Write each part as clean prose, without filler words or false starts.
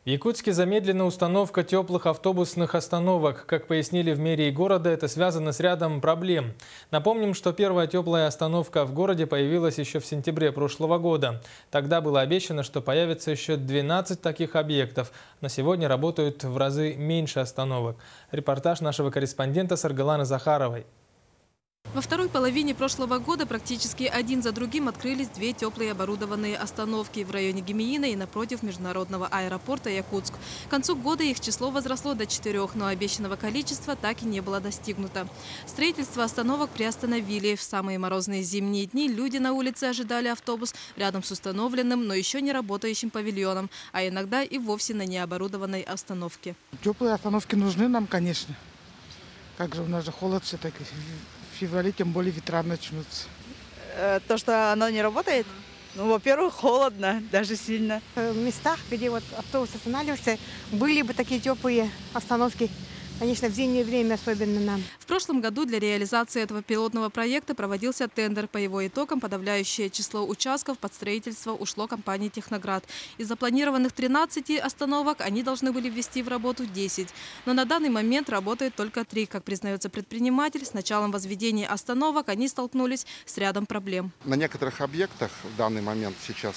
Якутске замедлена установка теплых автобусных остановок. Как пояснили в мэрии города, это связано с рядом проблем. Напомним, что первая теплая остановка в городе появилась еще в сентябре прошлого года. Тогда было обещано, что появится еще 12 таких объектов. На сегодня работают в разы меньше остановок. Репортаж нашего корреспондента Саргаланы Захаровой. Во второй половине прошлого года практически один за другим открылись две теплые оборудованные остановки в районе Гемиина и напротив международного аэропорта Якутск. К концу года их число возросло до 4, но обещанного количества так и не было достигнуто. Строительство остановок приостановили. В самые морозные зимние дни люди на улице ожидали автобус рядом с установленным, но еще не работающим павильоном, а иногда и вовсе на необорудованной остановке. Теплые остановки нужны нам, конечно. Как же, у нас же холод все-таки. В феврале тем более ветра начнутся. То, что оно не работает? Ну, во-первых, холодно, даже сильно. В местах, где вот автобус останавливался, были бы такие теплые остановки. Конечно, в зимнее время особенно нам. В прошлом году для реализации этого пилотного проекта проводился тендер. По его итогам подавляющее число участков под строительство ушло компании «Техноград». Из запланированных 13 остановок они должны были ввести в работу 10. Но на данный момент работает только 3. Как признается предприниматель, с началом возведения остановок они столкнулись с рядом проблем. На некоторых объектах в данный момент сейчас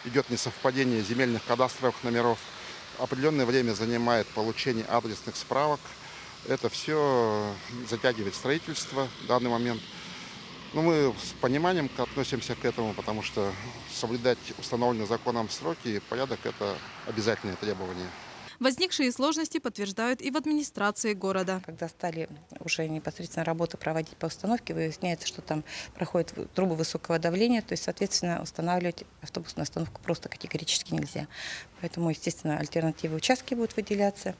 идет несовпадение земельных кадастровых номеров. Определенное время занимает получение адресных справок. Это все затягивает строительство в данный момент. Но мы с пониманием относимся к этому, потому что соблюдать установленные законом сроки и порядок – это обязательное требование. Возникшие сложности подтверждают и в администрации города. Когда стали уже непосредственно работу проводить по установке, выясняется, что там проходят трубы высокого давления, то есть, соответственно, устанавливать автобусную остановку просто категорически нельзя. Поэтому, естественно, альтернативные участки будут выделяться.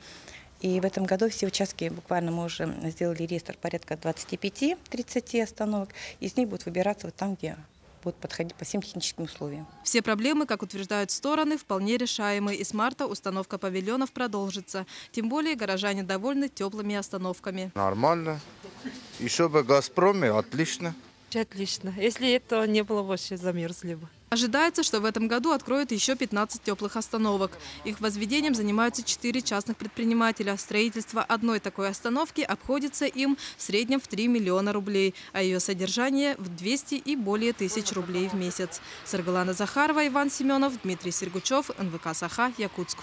И в этом году все участки, буквально мы уже сделали реестр порядка 25-30 остановок, из них будут выбираться вот там, где будут подходить по всем техническим условиям. Все проблемы, как утверждают стороны, вполне решаемы. И с марта установка павильонов продолжится. Тем более горожане довольны теплыми остановками. Нормально. Еще бы «Газпроме» отлично. Отлично. Если этого не было, вообще замерзли бы. Ожидается, что в этом году откроют еще 15 теплых остановок. Их возведением занимаются 4 частных предпринимателя. Строительство одной такой остановки обходится им в среднем в 3 миллиона рублей, а ее содержание в 200 и более тысяч рублей в месяц. Саргалана Захарова, Иван Семенов, Дмитрий Сергучев, НВК «Саха», Якутск.